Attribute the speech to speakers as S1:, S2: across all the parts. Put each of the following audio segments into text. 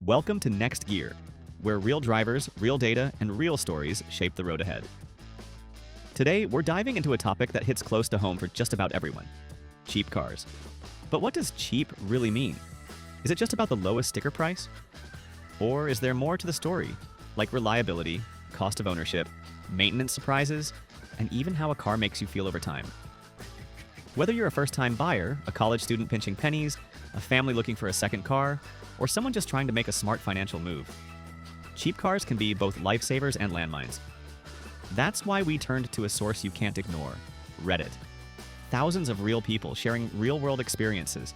S1: Welcome to NextGear, where real drivers, real data, and real stories shape the road ahead. Today, we're diving into a topic that hits close to home for just about everyone: cheap cars. But what does cheap really mean? Is it just about the lowest sticker price? Or is there more to the story, like reliability, cost of ownership, maintenance surprises, and even how a car makes you feel over time? Whether you're a first-time buyer, a college student pinching pennies, a family looking for a second car, or someone just trying to make a smart financial move, cheap cars can be both lifesavers and landmines. That's why we turned to a source you can't ignore: Reddit. Thousands of real people sharing real-world experiences,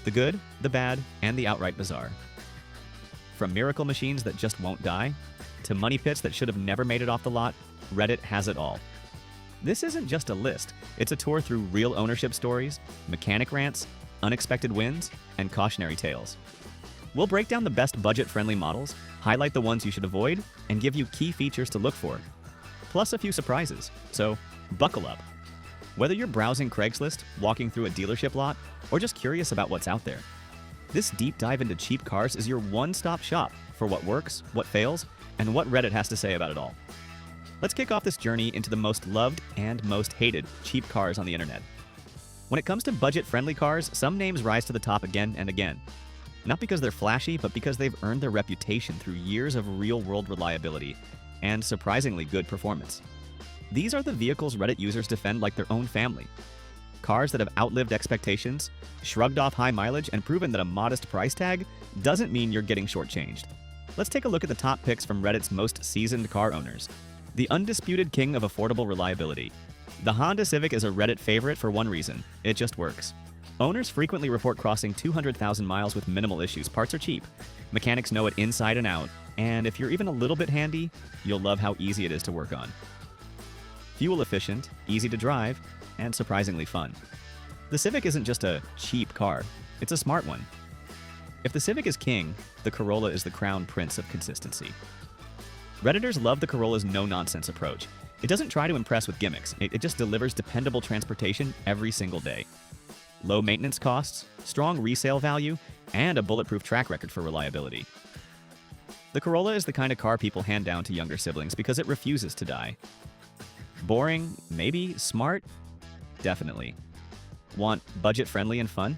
S1: the good, the bad, and the outright bizarre. From miracle machines that just won't die, to money pits that should have never made it off the lot, Reddit has it all. This isn't just a list, it's a tour through real ownership stories, mechanic rants, unexpected wins, and cautionary tales. We'll break down the best budget-friendly models, highlight the ones you should avoid, and give you key features to look for, plus a few surprises. So, buckle up. Whether you're browsing Craigslist, walking through a dealership lot, or just curious about what's out there, this deep dive into cheap cars is your one-stop shop for what works, what fails, and what Reddit has to say about it all. Let's kick off this journey into the most loved and most hated cheap cars on the internet. When it comes to budget-friendly cars, some names rise to the top again and again. Not because they're flashy, but because they've earned their reputation through years of real-world reliability and surprisingly good performance. These are the vehicles Reddit users defend like their own family. Cars that have outlived expectations, shrugged off high mileage, and proven that a modest price tag doesn't mean you're getting shortchanged. Let's take a look at the top picks from Reddit's most seasoned car owners. The undisputed king of affordable reliability. The Honda Civic is a Reddit favorite for one reason: it just works. Owners frequently report crossing 200,000 miles with minimal issues. Parts are cheap, mechanics know it inside and out, and if you're even a little bit handy, you'll love how easy it is to work on. Fuel efficient, easy to drive, and surprisingly fun. The Civic isn't just a cheap car, it's a smart one. If the Civic is king, the Corolla is the crown prince of consistency. Redditors love the Corolla's no-nonsense approach. It doesn't try to impress with gimmicks, it just delivers dependable transportation every single day. Low maintenance costs, strong resale value, and a bulletproof track record for reliability. The Corolla is the kind of car people hand down to younger siblings because it refuses to die. Boring? Maybe. Smart? Definitely. Want budget-friendly and fun?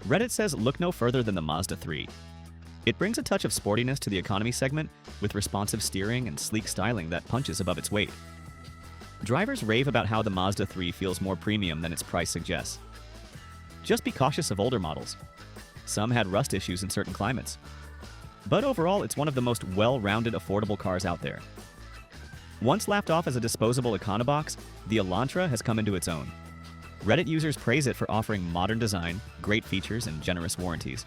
S1: Reddit says look no further than the Mazda 3. It brings a touch of sportiness to the economy segment with responsive steering and sleek styling that punches above its weight. Drivers rave about how the Mazda 3 feels more premium than its price suggests. Just be cautious of older models. Some had rust issues in certain climates. But overall, it's one of the most well-rounded affordable cars out there. Once laughed off as a disposable econobox, the Elantra has come into its own. Reddit users praise it for offering modern design, great features, and generous warranties,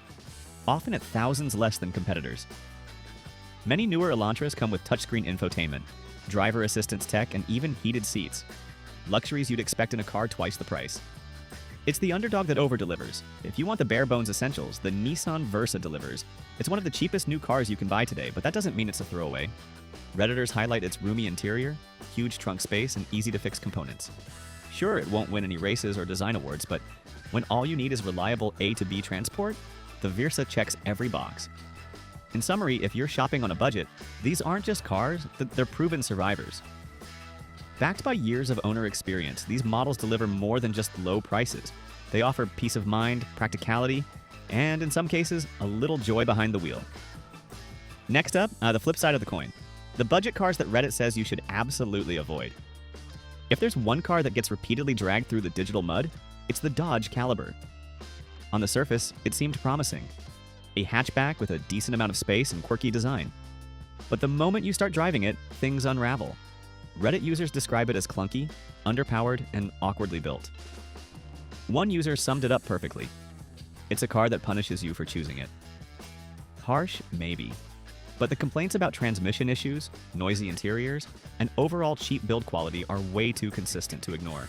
S1: often at thousands less than competitors. Many newer Elantras come with touchscreen infotainment, driver assistance tech, and even heated seats. Luxuries you'd expect in a car twice the price. It's the underdog that over-delivers. If you want the bare-bones essentials, the Nissan Versa delivers. It's one of the cheapest new cars you can buy today, but that doesn't mean it's a throwaway. Redditors highlight its roomy interior, huge trunk space, and easy-to-fix components. Sure, it won't win any races or design awards, but when all you need is reliable A to B transport, the Versa checks every box. In summary, if you're shopping on a budget, these aren't just cars, they're proven survivors. Backed by years of owner experience, these models deliver more than just low prices. They offer peace of mind, practicality, and in some cases, a little joy behind the wheel. Next up, the flip side of the coin: the budget cars that Reddit says you should absolutely avoid. If there's one car that gets repeatedly dragged through the digital mud, it's the Dodge Caliber. On the surface, it seemed promising. A hatchback with a decent amount of space and quirky design. But the moment you start driving it, things unravel. Reddit users describe it as clunky, underpowered, and awkwardly built. One user summed it up perfectly: it's a car that punishes you for choosing it. Harsh? Maybe. But the complaints about transmission issues, noisy interiors, and overall cheap build quality are way too consistent to ignore.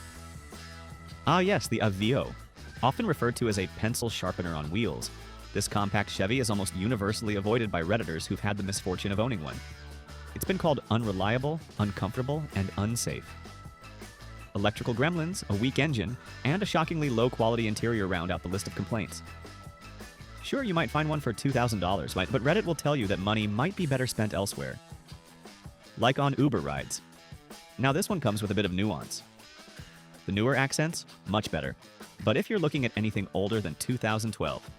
S1: Ah yes, the Aveo. Often referred to as a pencil sharpener on wheels, this compact Chevy is almost universally avoided by Redditors who've had the misfortune of owning one. It's been called unreliable, uncomfortable, and unsafe. Electrical gremlins, a weak engine, and a shockingly low-quality interior round out the list of complaints. Sure, you might find one for $2,000, but Reddit will tell you that money might be better spent elsewhere. Like on Uber rides. Now this one comes with a bit of nuance. The newer accents, much better. But if you're looking at anything older than 2012,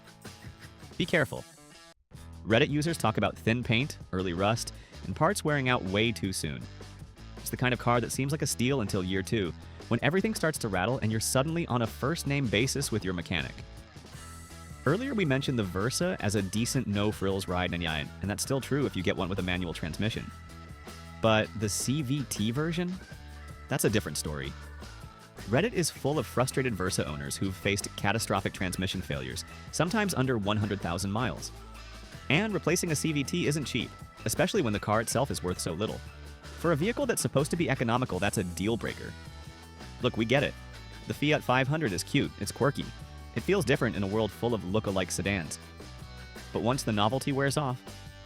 S1: be careful. Reddit users talk about thin paint, early rust, and parts wearing out way too soon. It's the kind of car that seems like a steal until year 2, when everything starts to rattle and you're suddenly on a first-name basis with your mechanic. Earlier we mentioned the Versa as a decent no-frills ride, and that's still true if you get one with a manual transmission. But the CVT version? That's a different story. Reddit is full of frustrated Versa owners who've faced catastrophic transmission failures, sometimes under 100,000 miles. And replacing a CVT isn't cheap, especially when the car itself is worth so little. For a vehicle that's supposed to be economical, that's a deal breaker. Look, we get it. The Fiat 500 is cute, it's quirky. It feels different in a world full of look-alike sedans. But once the novelty wears off,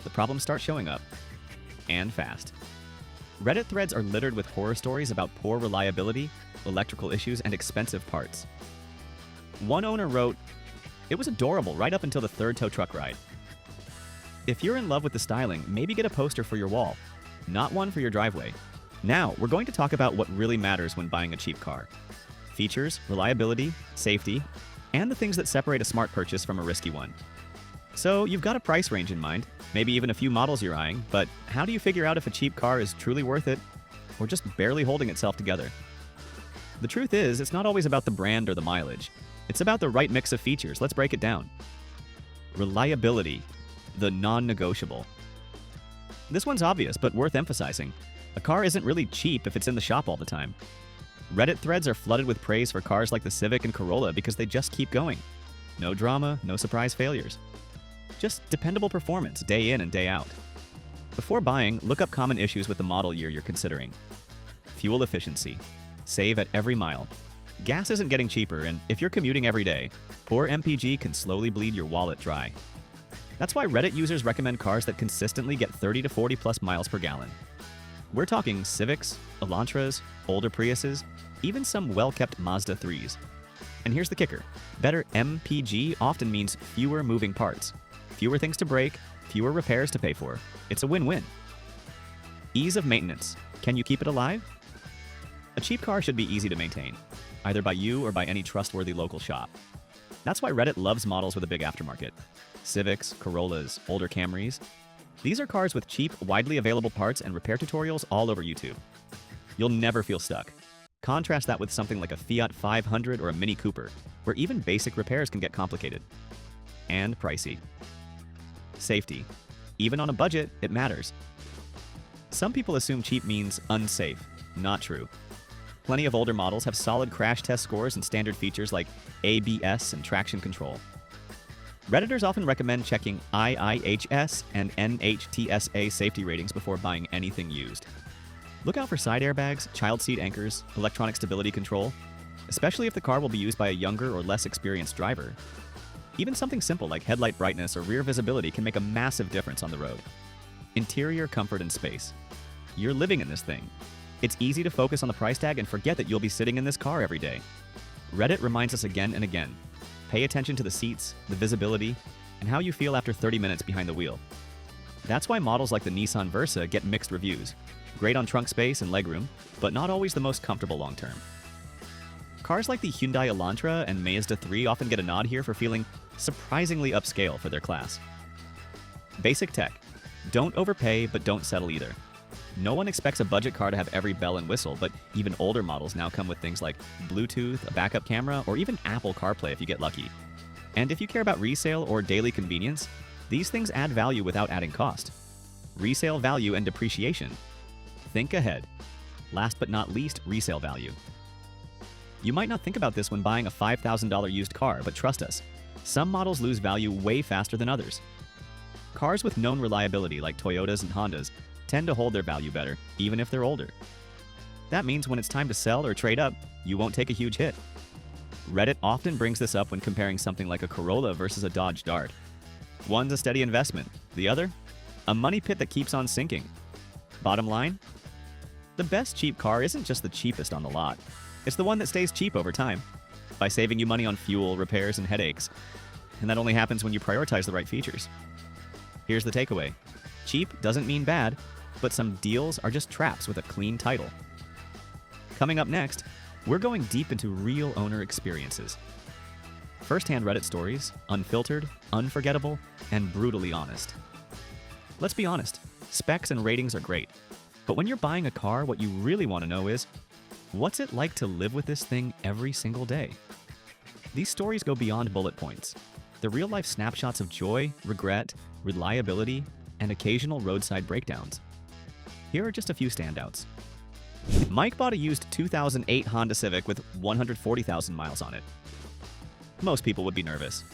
S1: the problems start showing up. And fast. Reddit threads are littered with horror stories about poor reliability, electrical issues, and expensive parts. One owner wrote, "It was adorable right up until the third tow truck ride." If you're in love with the styling, maybe get a poster for your wall, not one for your driveway. Now, we're going to talk about what really matters when buying a cheap car. Features, reliability, safety, and the things that separate a smart purchase from a risky one. So, you've got a price range in mind, maybe even a few models you're eyeing, but how do you figure out if a cheap car is truly worth it, or just barely holding itself together? The truth is, it's not always about the brand or the mileage. It's about the right mix of features. Let's break it down. Reliability, the non-negotiable. This one's obvious, but worth emphasizing. A car isn't really cheap if it's in the shop all the time. Reddit threads are flooded with praise for cars like the Civic and Corolla because they just keep going. No drama, no surprise failures. Just dependable performance, day in and day out. Before buying, look up common issues with the model year you're considering. Fuel efficiency. Save at every mile. Gas isn't getting cheaper, and if you're commuting every day, poor MPG can slowly bleed your wallet dry. That's why Reddit users recommend cars that consistently get 30 to 40 plus miles per gallon. We're talking Civics, Elantras, older Priuses, even some well-kept Mazda 3s. And here's the kicker. Better MPG often means fewer moving parts. Fewer things to break, fewer repairs to pay for. It's a win-win. Ease of maintenance. Can you keep it alive? A cheap car should be easy to maintain, either by you or by any trustworthy local shop. That's why Reddit loves models with a big aftermarket. Civics, Corollas, older Camrys. These are cars with cheap, widely available parts and repair tutorials all over YouTube. You'll never feel stuck. Contrast that with something like a Fiat 500 or a Mini Cooper, where even basic repairs can get complicated. And pricey. Safety. Even on a budget, it matters. Some people assume cheap means unsafe. Not true. Plenty of older models have solid crash test scores and standard features like ABS and traction control. Redditors often recommend checking IIHS and NHTSA safety ratings before buying anything used. Look out for side airbags, child seat anchors, electronic stability control, especially if the car will be used by a younger or less experienced driver. Even something simple like headlight brightness or rear visibility can make a massive difference on the road. Interior comfort and space. You're living in this thing. It's easy to focus on the price tag and forget that you'll be sitting in this car every day. Reddit reminds us again and again. Pay attention to the seats, the visibility, and how you feel after 30 minutes behind the wheel. That's why models like the Nissan Versa get mixed reviews. Great on trunk space and legroom, but not always the most comfortable long-term. Cars like the Hyundai Elantra and Mazda 3 often get a nod here for feeling surprisingly upscale for their class. Basic tech. Don't overpay, but don't settle either. No one expects a budget car to have every bell and whistle, but even older models now come with things like Bluetooth, a backup camera, or even Apple CarPlay if you get lucky. And if you care about resale or daily convenience, these things add value without adding cost. Resale value and depreciation. Think ahead. Last but not least, resale value. You might not think about this when buying a $5,000 used car, but trust us, some models lose value way faster than others. Cars with known reliability like Toyotas and Hondas tend to hold their value better, even if they're older. That means when it's time to sell or trade up, you won't take a huge hit. Reddit often brings this up when comparing something like a Corolla versus a Dodge Dart. One's a steady investment, the other, a money pit that keeps on sinking. Bottom line? The best cheap car isn't just the cheapest on the lot. It's the one that stays cheap over time, by saving you money on fuel, repairs, and headaches. and that only happens when you prioritize the right features. Here's the takeaway. Cheap doesn't mean bad, but some deals are just traps with a clean title. Coming up next, we're going deep into real owner experiences. First-hand Reddit stories, unfiltered, unforgettable, and brutally honest. Let's be honest, specs and ratings are great. But when you're buying a car, what you really want to know is, what's it like to live with this thing every single day? These stories go beyond bullet points. They're real-life snapshots of joy, regret, reliability, and occasional roadside breakdowns. Here are just a few standouts. Mike bought a used 2008 Honda Civic with 140,000 miles on it. Most people would be nervous.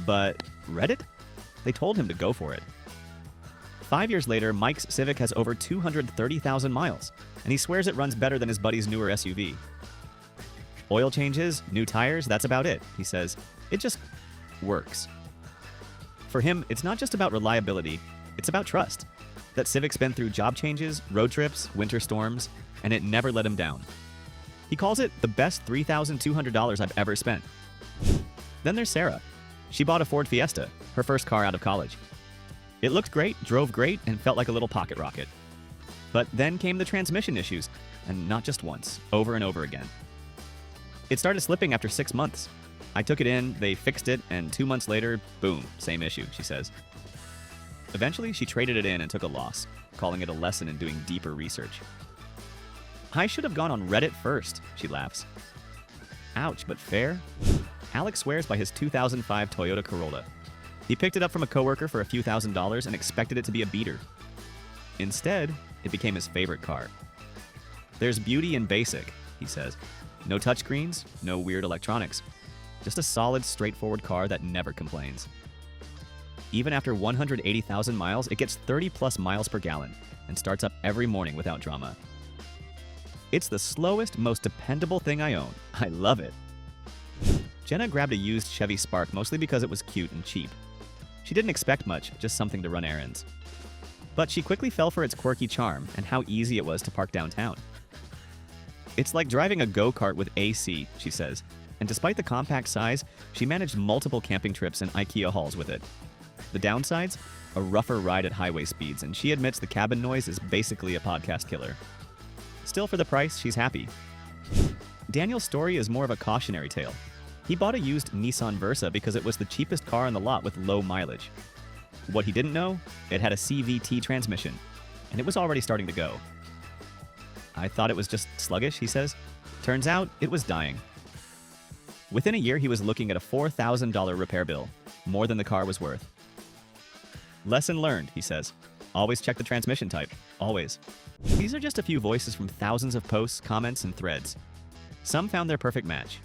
S1: But Reddit? They told him to go for it. 5 years later, Mike's Civic has over 230,000 miles, and he swears it runs better than his buddy's newer SUV. Oil changes, new tires, that's about it, he says. It just works. For him, it's not just about reliability, it's about trust. That Civic's been through job changes, road trips, winter storms, and it never let him down. He calls it the best $3,200 I've ever spent. Then there's Sarah. She bought a Ford Fiesta, her first car out of college. It looked great, drove great, and felt like a little pocket rocket. But then came the transmission issues, and not just once, over and over again. It started slipping after 6 months. I took it in, they fixed it, and 2 months later, boom, same issue, she says. Eventually, she traded it in and took a loss, calling it a lesson in doing deeper research. I should have gone on Reddit first, she laughs. Ouch, but fair? Alex swears by his 2005 Toyota Corolla. He picked it up from a coworker for a few $1,000s and expected it to be a beater. Instead, it became his favorite car. There's beauty in basic, he says. No touchscreens, no weird electronics. Just a solid, straightforward car that never complains. Even after 180,000 miles, it gets 30+ miles per gallon and starts up every morning without drama. It's the slowest, most dependable thing I own. I love it. Jenna grabbed a used Chevy Spark mostly because it was cute and cheap. She didn't expect much, just something to run errands. But she quickly fell for its quirky charm and how easy it was to park downtown. It's like driving a go-kart with AC, she says, and despite the compact size, she managed multiple camping trips and IKEA hauls with it. The downsides? A rougher ride at highway speeds, and she admits the cabin noise is basically a podcast killer. Still, for the price, she's happy. Daniel's story is more of a cautionary tale. He bought a used Nissan Versa because it was the cheapest car on the lot with low mileage. What he didn't know? It had a CVT transmission, and it was already starting to go. I thought it was just sluggish, he says. Turns out, it was dying. Within a year, he was looking at a $4,000 repair bill, more than the car was worth. Lesson learned, he says. Always check the transmission type. Always. These are just a few voices from thousands of posts, comments, and threads. Some found their perfect match.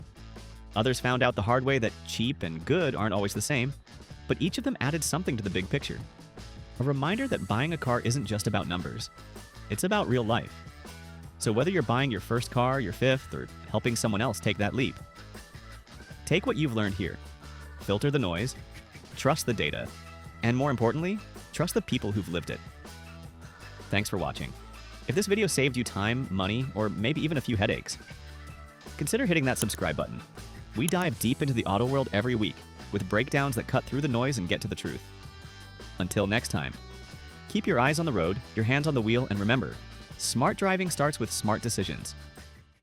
S1: Others found out the hard way that cheap and good aren't always the same, but each of them added something to the big picture. A reminder that buying a car isn't just about numbers. It's about real life. So whether you're buying your first car, your fifth, or helping someone else take that leap, take what you've learned here. Filter the noise, trust the data, and more importantly, trust the people who've lived it. Thanks for watching. If this video saved you time, money, or maybe even a few headaches, consider hitting that subscribe button. We dive deep into the auto world every week with breakdowns that cut through the noise and get to the truth. Until next time, keep your eyes on the road, your hands on the wheel, and remember, smart driving starts with smart decisions.